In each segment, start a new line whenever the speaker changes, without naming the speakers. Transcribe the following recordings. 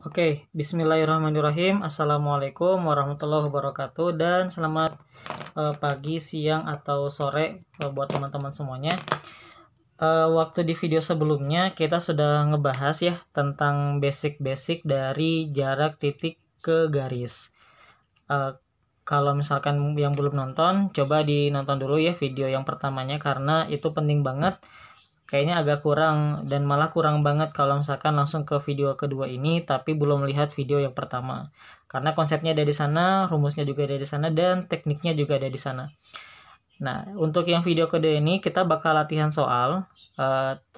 Oke, bismillahirrahmanirrahim. Assalamualaikum warahmatullahi wabarakatuh dan selamat pagi, siang, atau sore buat teman-teman semuanya. Waktu di video sebelumnya kita sudah ngebahas ya tentang basic-basic dari jarak titik ke garis. Kalau misalkan yang belum nonton, coba dinonton dulu ya video yang pertamanya karena itu penting banget. Kayaknya agak kurang dan malah kurang banget kalau misalkan langsung ke video kedua ini tapi belum lihat video yang pertama. Karena konsepnya ada di sana, rumusnya juga ada di sana, dan tekniknya juga ada di sana. Nah, untuk yang video kedua ini kita bakal latihan soal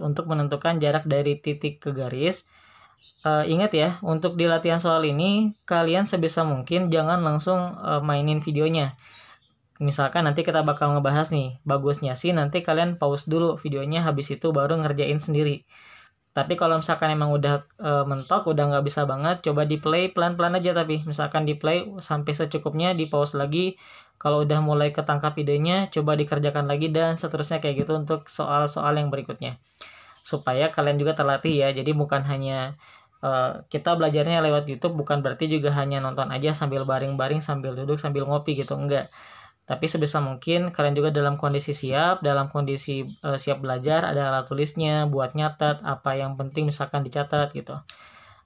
untuk menentukan jarak dari titik ke garis. Ingat ya, untuk di latihan soal ini kalian sebisa mungkin jangan langsung mainin videonya. Misalkan nanti kita bakal ngebahas nih, bagusnya sih nanti kalian pause dulu videonya, habis itu baru ngerjain sendiri. Tapi kalau misalkan emang udah mentok, udah nggak bisa banget, coba di play pelan-pelan aja, tapi misalkan di play sampai secukupnya, di pause lagi. Kalau udah mulai ketangkap idenya, coba dikerjakan lagi dan seterusnya kayak gitu untuk soal-soal yang berikutnya. Supaya kalian juga terlatih ya, jadi bukan hanya kita belajarnya lewat YouTube, bukan berarti juga hanya nonton aja sambil baring-baring, sambil duduk, sambil ngopi gitu, enggak. Tapi sebisa mungkin kalian juga dalam kondisi siap, siap belajar, ada alat tulisnya buat nyatet apa yang penting misalkan dicatat gitu.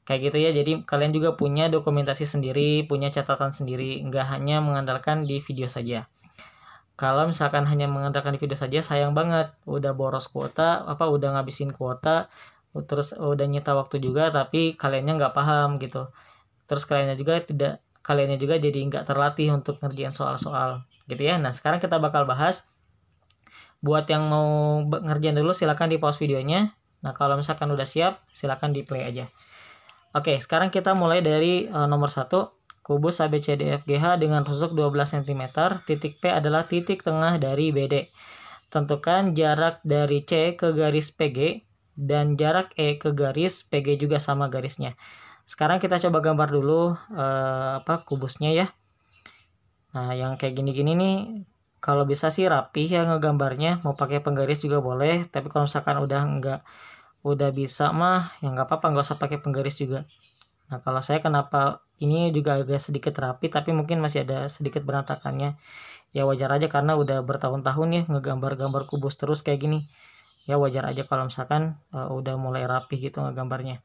Kayak gitu ya, jadi kalian juga punya dokumentasi sendiri, punya catatan sendiri, nggak hanya mengandalkan di video saja. Kalau misalkan hanya mengandalkan di video saja, sayang banget, udah boros kuota, udah ngabisin kuota, terus udah nyita waktu juga, tapi kaliannya nggak paham gitu. Terus kaliannya juga jadi nggak terlatih untuk ngerjain soal-soal gitu ya. Nah, sekarang kita bakal bahas. Buat yang mau ngerjain dulu silakan di pause videonya. Nah, kalau misalkan udah siap silakan di play aja. Oke, sekarang kita mulai dari nomor 1. Kubus ABCDFGH dengan rusuk 12 cm. Titik P adalah titik tengah dari BD. Tentukan jarak dari C ke garis PG dan jarak E ke garis PG juga sama garisnya. Sekarang kita coba gambar dulu kubusnya ya. Nah, yang kayak gini-gini nih kalau bisa sih rapih ya ngegambarnya, mau pakai penggaris juga boleh, tapi kalau misalkan udah bisa mah ya nggak apa-apa, nggak usah pakai penggaris juga. Nah, kalau saya kenapa ini juga agak sedikit rapi tapi mungkin masih ada sedikit berantakannya, ya wajar aja karena udah bertahun-tahun ya ngegambar-gambar kubus terus kayak gini. Ya wajar aja kalau misalkan udah mulai rapi gitu ngegambarnya.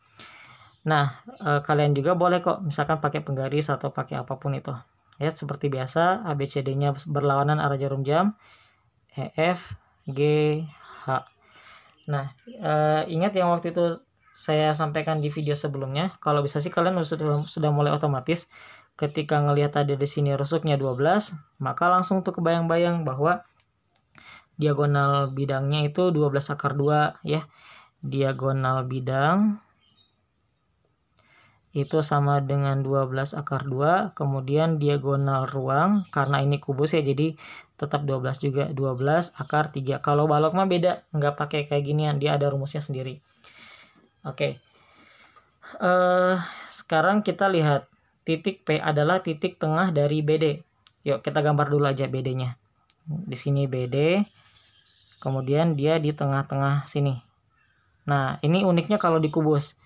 Nah, kalian juga boleh kok misalkan pakai penggaris atau pakai apapun itu. Ya, seperti biasa ABCD-nya berlawanan arah jarum jam, E, F, G, H. Nah, ingat yang waktu itu saya sampaikan di video sebelumnya, kalau bisa sih kalian sudah mulai otomatis ketika ngelihat ada di sini rusuknya 12, maka langsung tuh kebayang-bayang bahwa diagonal bidangnya itu 12 akar 2 ya. Diagonal bidang itu sama dengan 12 akar 2, kemudian diagonal ruang, karena ini kubus ya jadi tetap 12 juga, 12 akar 3. Kalau balok mah beda, nggak pakai kayak ginian, dia ada rumusnya sendiri. Oke. Sekarang kita lihat, titik P adalah titik tengah dari BD. Yuk kita gambar dulu aja BD-nya. Di sini BD, kemudian dia di tengah-tengah sini. Nah, ini uniknya kalau di kubus.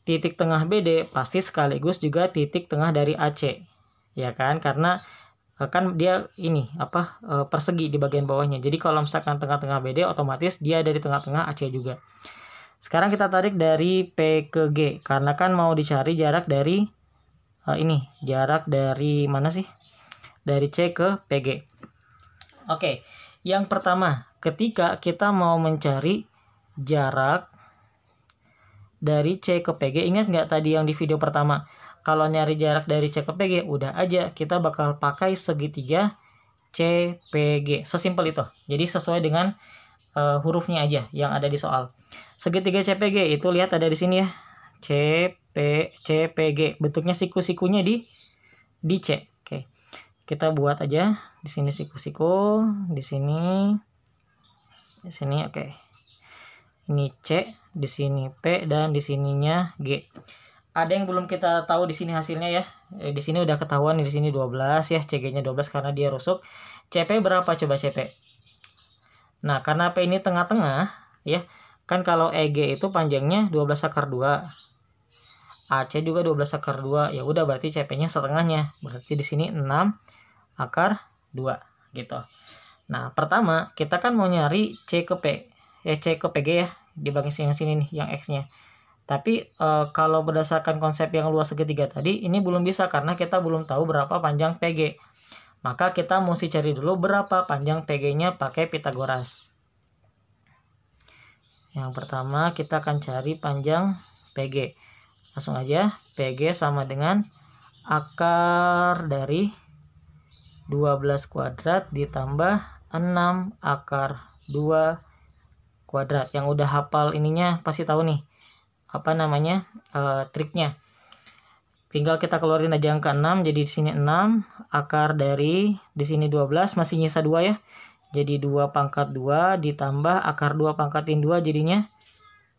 Titik tengah BD pasti sekaligus juga titik tengah dari AC. Ya kan? Karena kan dia ini persegi di bagian bawahnya. Jadi kalau misalkan tengah-tengah BD otomatis dia ada di tengah-tengah AC juga. Sekarang kita tarik dari P ke G karena kan mau dicari jarak dari jarak dari mana sih? Dari C ke PG. Oke. Yang pertama, ketika kita mau mencari jarak dari C ke PG, ingat nggak tadi yang di video pertama? Kalau nyari jarak dari C ke PG, udah aja kita bakal pakai segitiga CPG. Sesimpel itu. Jadi sesuai dengan hurufnya aja yang ada di soal. Segitiga CPG itu lihat ada di sini ya. CPG. Bentuknya siku-sikunya di C. Oke. Kita buat aja di sini siku-siku, di sini oke. Ini C, di sini P, dan di sininya G. Ada yang belum kita tahu di sini hasilnya ya. Di sini udah ketahuan, di sini 12 ya, CG-nya 12 karena dia rusuk. CP berapa coba CP? Nah, karena P ini tengah-tengah ya. Kan kalau EG itu panjangnya 12 akar 2. AC juga 12 akar 2. Ya udah berarti CP-nya setengahnya. Berarti di sini 6 akar 2 gitu. Nah, pertama kita kan mau nyari C ke P. C ke PG ya, dibagi yang sini nih, yang X-nya. Tapi kalau berdasarkan konsep yang luas segitiga tadi, ini belum bisa karena kita belum tahu berapa panjang PG. Maka kita mesti cari dulu berapa panjang PG-nya pakai Pitagoras. Yang pertama kita akan cari panjang PG. Langsung aja, PG sama dengan akar dari 12 kuadrat ditambah 6 akar 2 kuadrat. Yang udah hafal ininya pasti tahu nih apa namanya triknya. Tinggal kita keluarin aja angka 6, jadi di sini 6 akar dari di sini 12, masih nyisa 2 ya. Jadi 2 pangkat 2 ditambah akar 2 pangkatin 2 jadinya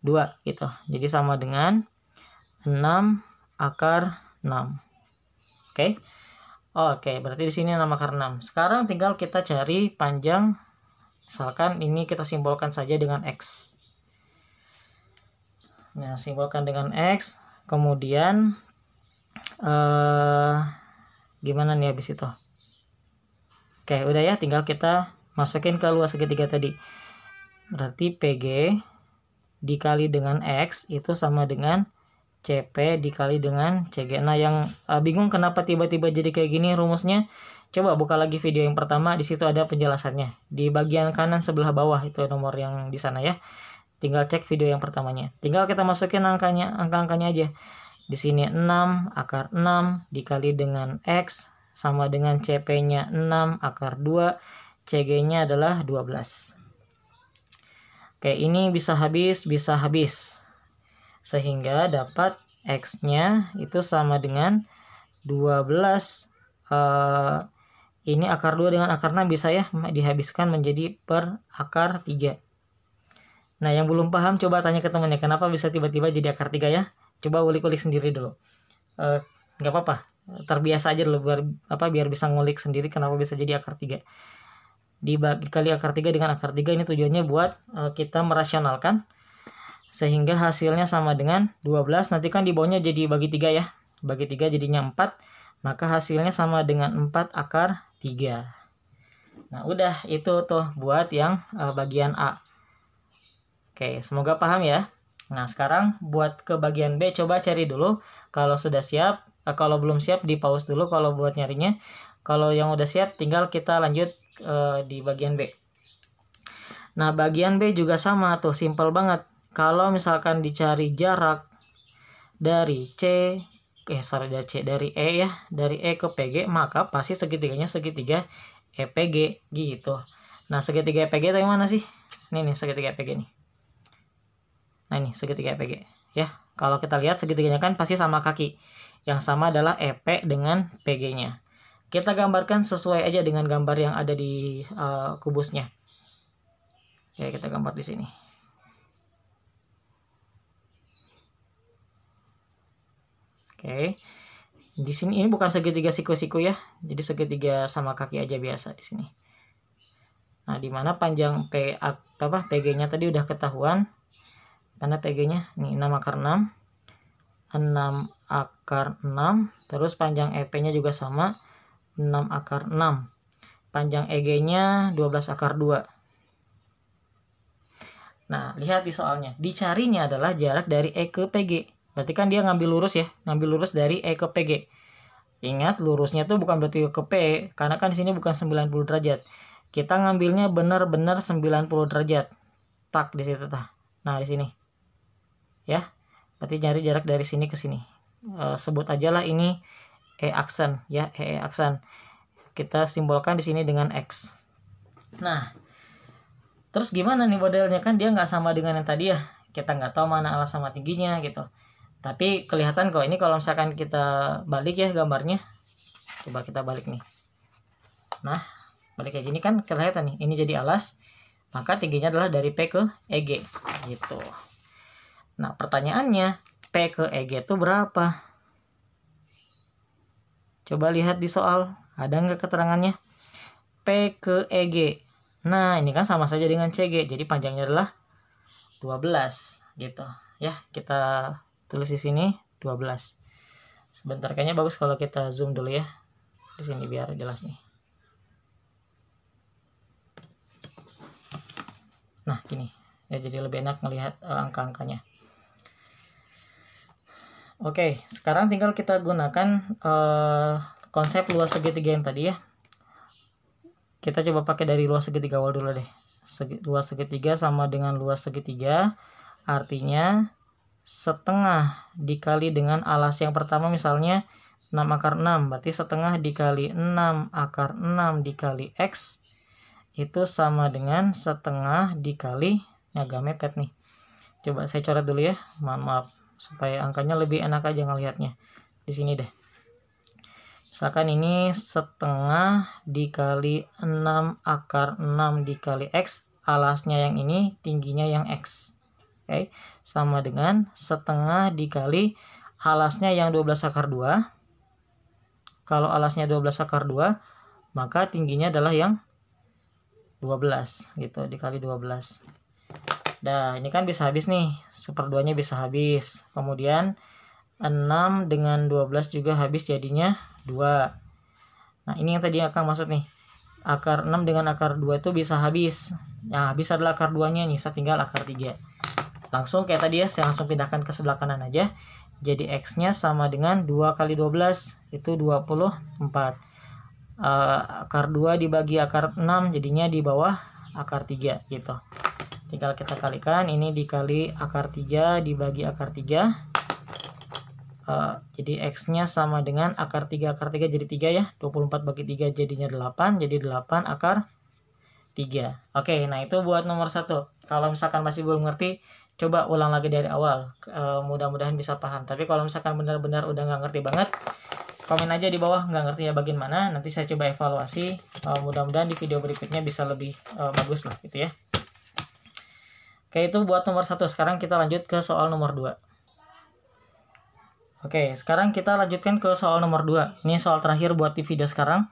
2 gitu. Jadi sama dengan 6 akar 6. Oke. Oke, berarti di sini 6 akar 6. Sekarang tinggal kita cari panjang, misalkan ini kita simbolkan saja dengan X. Nah, simbolkan dengan X, kemudian gimana nih habis itu? Oke, udah ya, tinggal kita masukin ke luas segitiga tadi. Berarti PG dikali dengan X itu sama dengan CP dikali dengan CG. Nah, yang bingung kenapa tiba-tiba jadi kayak gini rumusnya, coba buka lagi video yang pertama, di situ ada penjelasannya. Di bagian kanan sebelah bawah itu nomor yang di sana ya. Tinggal cek video yang pertamanya. Tinggal kita masukin angka-angkanya aja. Di sini 6 akar 6 dikali dengan X sama dengan CP-nya 6 akar 2, CG-nya adalah 12. Oke, ini bisa habis, bisa habis. Sehingga dapat X-nya itu sama dengan 12. Ini akar 2 dengan akar 6 bisa ya dihabiskan menjadi per akar 3. Nah, yang belum paham coba tanya ke temannya kenapa bisa tiba-tiba jadi akar 3 ya. Coba ulik-ulik sendiri dulu. Nggak apa-apa, terbiasa aja dulu biar bisa ngulik sendiri kenapa bisa jadi akar 3. Dibagi kali akar 3 dengan akar 3 ini tujuannya buat kita merasionalkan sehingga hasilnya sama dengan 12. Nanti kan di bawahnya jadi bagi 3 ya. Bagi 3 jadinya 4. Maka hasilnya sama dengan 4 akar 3. Nah, udah itu tuh buat yang bagian A. Oke, semoga paham ya. Nah, sekarang buat ke bagian B coba cari dulu. Kalau sudah siap, kalau belum siap di pause dulu kalau buat nyarinya. Kalau yang udah siap tinggal kita lanjut di bagian B. Nah, bagian B juga sama tuh, simple banget. Kalau misalkan dicari jarak dari dari E ya, dari E ke PG, maka pasti segitiganya segitiga EPG gitu. Nah, segitiga EPG itu yang mana sih? Ini nih segitiga EPG nih. Nah, ini segitiga EPG ya. Kalau kita lihat segitiganya kan pasti sama kaki. Yang sama adalah EP dengan PG-nya. Kita gambarkan sesuai aja dengan gambar yang ada di kubusnya. Oke, kita gambar di sini. Oke. Di sini ini bukan segitiga siku-siku ya. Jadi segitiga sama kaki aja biasa di sini. Nah, di mana panjang PG-nya tadi udah ketahuan. Karena PG-nya nih 6 akar 6. 6 akar 6. Terus panjang EP-nya juga sama 6 akar 6. Panjang EG-nya 12 akar 2. Nah, lihat di soalnya. Dicarinya adalah jarak dari E ke PG. Berarti kan dia ngambil lurus ya. Ngambil lurus dari E ke PG. Ingat, lurusnya tuh bukan berarti ke P. Karena kan di sini bukan 90 derajat. Kita ngambilnya benar-benar 90 derajat. Tak di situ tah. Nah, di sini. Ya. Berarti nyari jarak dari sini ke sini. Sebut aja lah ini E aksen ya, E aksen. Kita simbolkan di sini dengan X. Nah, terus gimana nih modelnya, kan dia nggak sama dengan yang tadi ya. Kita nggak tahu mana alas sama tingginya gitu. Tapi kelihatan kok ini kalau misalkan kita balik ya gambarnya. Coba kita balik nih. Nah, balik kayak gini kan kelihatan nih. Ini jadi alas. Maka tingginya adalah dari P ke EG gitu. Nah, pertanyaannya P ke EG itu berapa? Coba lihat di soal. Ada nggak keterangannya? P ke EG. Nah, ini kan sama saja dengan CG. Jadi panjangnya adalah 12 gitu. Ya, kita tulis di sini 12. Sebentar, kayaknya bagus kalau kita zoom dulu ya. Di sini biar jelas nih. Nah, gini. Ya, jadi lebih enak melihat angka-angkanya. Oke, sekarang tinggal kita gunakan konsep luas segitiga yang tadi ya. Kita coba pakai dari luas segitiga awal dulu deh. Luas segitiga sama dengan luas segitiga. Artinya setengah dikali dengan alas yang pertama misalnya 6 akar 6. Berarti setengah dikali 6 akar 6 dikali X. Itu sama dengan setengah dikali, agak mepet nih. Coba saya coret dulu ya. Maaf. Supaya angkanya lebih enak aja ngelihatnya. Di sini deh. Misalkan ini setengah dikali 6 akar 6 dikali X. Alasnya yang ini, tingginya yang X. Oke, sama dengan setengah dikali alasnya yang 12 akar 2. Kalau alasnya 12 akar 2, maka tingginya adalah yang 12 gitu, dikali 12. Nah, ini kan bisa habis nih. 1/2-nya bisa habis. Kemudian 6 dengan 12 juga habis, jadinya 2. Nah, ini yang tadi akang maksud nih. Akar 6 dengan akar 2 itu bisa habis. Nah, habis adalah akar 2-nya, nyisa tinggal akar 3. Langsung kayak tadi ya, saya langsung pindahkan ke sebelah kanan aja. Jadi X-nya sama dengan 2 kali 12, itu 24. Akar 2 dibagi akar 6, jadinya di bawah akar 3 gitu. Tinggal kita kalikan, ini dikali akar 3 dibagi akar 3. Jadi X-nya sama dengan akar 3 jadi 3 ya. 24 bagi 3 jadinya 8. Jadi 8 akar 3. Oke, nah itu buat nomor 1. Kalau misalkan masih belum ngerti, coba ulang lagi dari awal. Mudah-mudahan bisa paham. Tapi kalau misalkan benar-benar udah nggak ngerti banget, komen aja di bawah nggak ngerti ya bagian mana. Nanti saya coba evaluasi. Mudah-mudahan di video berikutnya bisa lebih bagus lah gitu ya. Oke, itu buat nomor 1. Sekarang kita lanjut ke soal nomor 2. Oke, sekarang kita lanjutkan ke soal nomor 2. Ini soal terakhir buat di video sekarang.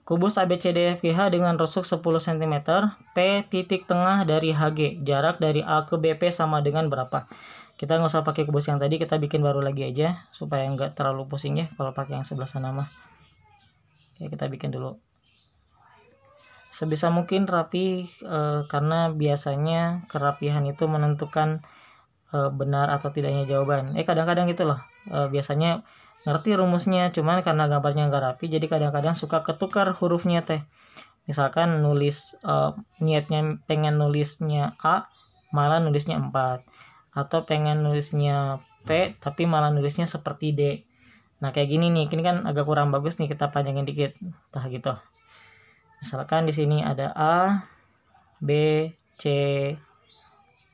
Kubus ABCDEFGH dengan rusuk 10 cm, P titik tengah dari HG. Jarak dari A ke BP sama dengan berapa? Kita nggak usah pakai kubus yang tadi, kita bikin baru lagi aja. Supaya nggak terlalu pusing ya kalau pakai yang sebelah sana mah. Oke, kita bikin dulu. Sebisa mungkin rapi, karena biasanya kerapihan itu menentukan benar atau tidaknya jawaban. Kadang-kadang gitu loh. Biasanya ngerti rumusnya, cuman karena gambarnya nggak rapi, jadi kadang-kadang suka ketukar hurufnya teh. Misalkan nulis niatnya pengen nulisnya A, malah nulisnya 4. Atau pengen nulisnya P, tapi malah nulisnya seperti D. Nah kayak gini nih, ini kan agak kurang bagus nih, kita panjangin dikit. Tah gitu. Misalkan di sini ada A, B, C,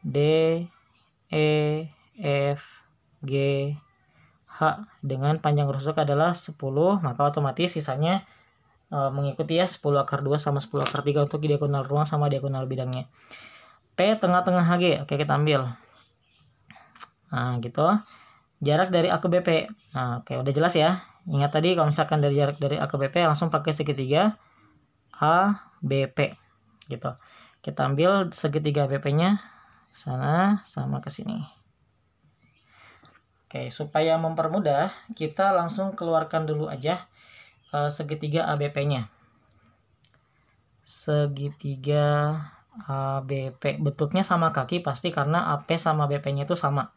D, E, F, G, H dengan panjang rusuk adalah 10, maka otomatis sisanya mengikuti ya 10 akar 2 sama 10 akar 3 untuk diagonal ruang sama diagonal bidangnya. P tengah-tengah HG, oke kita ambil. Nah gitu. Jarak dari A ke BP. Nah oke udah jelas ya. Ingat tadi kalau misalkan dari jarak dari A ke BP langsung pakai segitiga A, BP gitu. Kita ambil segitiga BP-nya sana sama ke sini. Oke, supaya mempermudah, kita langsung keluarkan dulu aja segitiga ABP-nya. Segitiga ABP. Bentuknya sama kaki pasti karena AP sama BP-nya itu sama.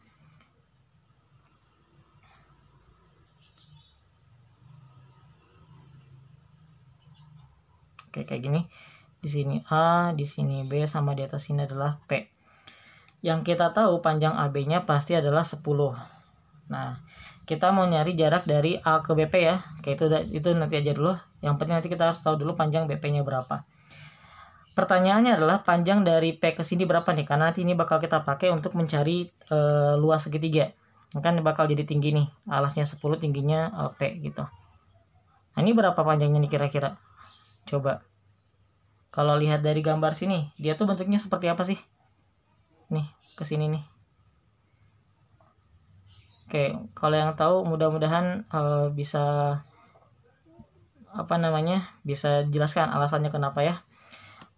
Oke, kayak gini. Di sini A, di sini B, sama di atas sini adalah P. Yang kita tahu panjang AB-nya pasti adalah 10. Nah, kita mau nyari jarak dari A ke BP ya. Oke, itu nanti aja dulu. Yang penting nanti kita harus tahu dulu panjang BP-nya berapa. Pertanyaannya adalah panjang dari P ke sini berapa nih? Karena nanti ini bakal kita pakai untuk mencari luas segitiga. Kan bakal jadi tinggi nih. Alasnya 10, tingginya P gitu. Nah, ini berapa panjangnya nih kira-kira? Coba. Kalau lihat dari gambar sini, dia tuh bentuknya seperti apa sih? Nih, ke sini nih. Oke, kalau yang tahu mudah-mudahan bisa bisa jelaskan alasannya kenapa ya.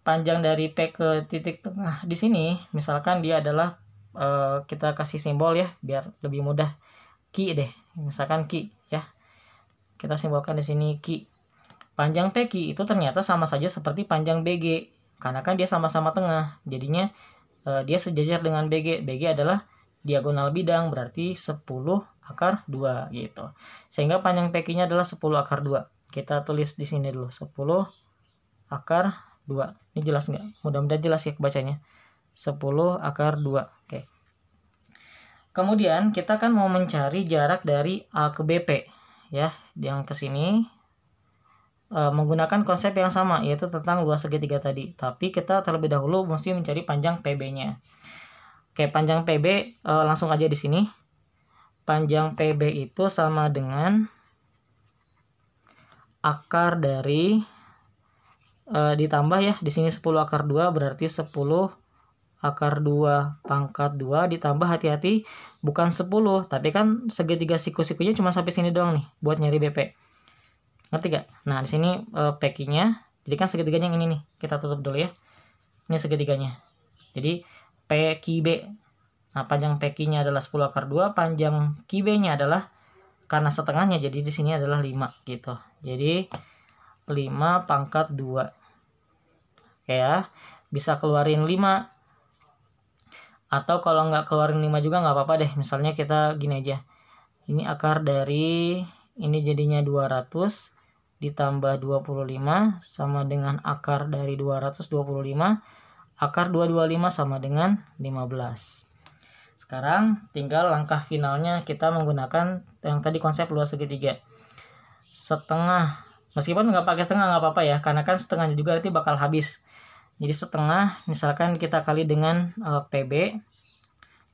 Panjang dari P ke titik tengah di sini, misalkan dia adalah kita kasih simbol ya biar lebih mudah. Q deh, misalkan Q ya. Kita simbolkan di sini Q. Panjang PQ itu ternyata sama saja seperti panjang BG, karena kan dia sama-sama tengah. Jadinya dia sejajar dengan BG. BG adalah diagonal bidang, berarti 10 akar 2 gitu. Sehingga panjang PQ-nya adalah 10 akar 2. Kita tulis di sini dulu 10 akar 2. Ini jelas nggak? Mudah-mudahan jelas ya bacanya. 10 akar 2. Oke. Kemudian kita kan mau mencari jarak dari A ke BP ya, yang ke sini menggunakan konsep yang sama, yaitu tentang luas segitiga tadi. Tapi kita terlebih dahulu mesti mencari panjang PB-nya. Oke, panjang PB langsung aja di sini. Panjang PB itu sama dengan akar dari ditambah ya, di sini 10 akar 2 berarti 10 akar 2 pangkat 2 ditambah, hati-hati bukan 10, tapi kan segitiga siku-sikunya cuma sampai sini doang nih buat nyari BP. Ngerti gak? Nah, di sini PQ-nya, jadi kan segitiganya yang ini nih. Kita tutup dulu ya. Ini segitiganya. Jadi PQB. Nah, panjang PQ-nya adalah 10 akar 2, panjang QB-nya adalah, karena setengahnya jadi di sini adalah 5 gitu. Jadi 5 pangkat 2. Oke ya. Bisa keluarin 5. Atau kalau nggak keluarin 5 juga nggak apa-apa deh. Misalnya kita gini aja. Ini akar dari ini jadinya 200 ditambah 25 sama dengan akar dari 225. Akar 225 sama dengan 15. Sekarang tinggal langkah finalnya, kita menggunakan yang tadi konsep luas segitiga. Setengah, meskipun nggak pakai setengah nggak apa-apa ya, karena kan setengahnya juga nanti bakal habis. Jadi setengah, misalkan kita kali dengan PB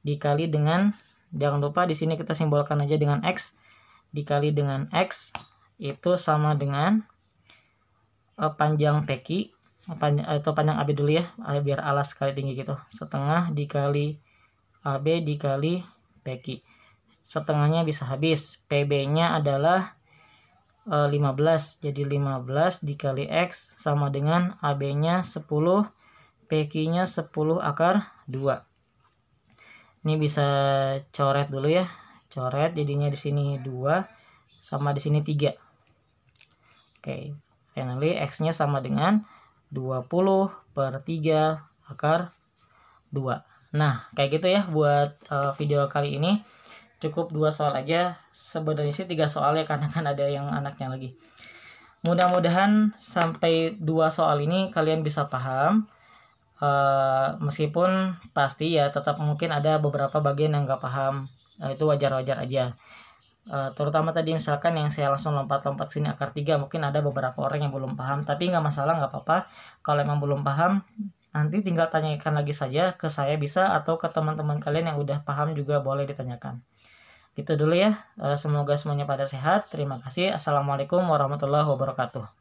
dikali dengan, jangan lupa di sini kita simbolkan aja dengan X, dikali dengan X itu sama dengan panjang PQ atau panjang AB dulu ya, biar alas kali tinggi gitu. Setengah dikali AB dikali PQ. Setengahnya bisa habis. PB-nya adalah 15. Jadi 15 dikali X sama dengan AB-nya 10, PQ-nya 10 akar 2. Ini bisa coret dulu ya. Coret, jadinya di sini 2 sama di sini 3. Oke, finally X-nya sama dengan 20 per 3 akar 2. Nah, kayak gitu ya buat video kali ini. Cukup 2 soal aja. Sebenarnya sih 3 soal ya, karena kan ada yang anaknya lagi. Mudah-mudahan sampai 2 soal ini kalian bisa paham. Meskipun pasti ya tetap mungkin ada beberapa bagian yang nggak paham. Itu wajar-wajar aja. Terutama tadi misalkan yang saya langsung lompat-lompat sini akar 3, mungkin ada beberapa orang yang belum paham, tapi nggak masalah, nggak apa-apa. Kalau emang belum paham, nanti tinggal tanyakan lagi saja ke saya bisa, atau ke teman-teman kalian yang udah paham juga boleh ditanyakan. Gitu dulu ya. Semoga semuanya pada sehat. Terima kasih. Assalamualaikum warahmatullahi wabarakatuh.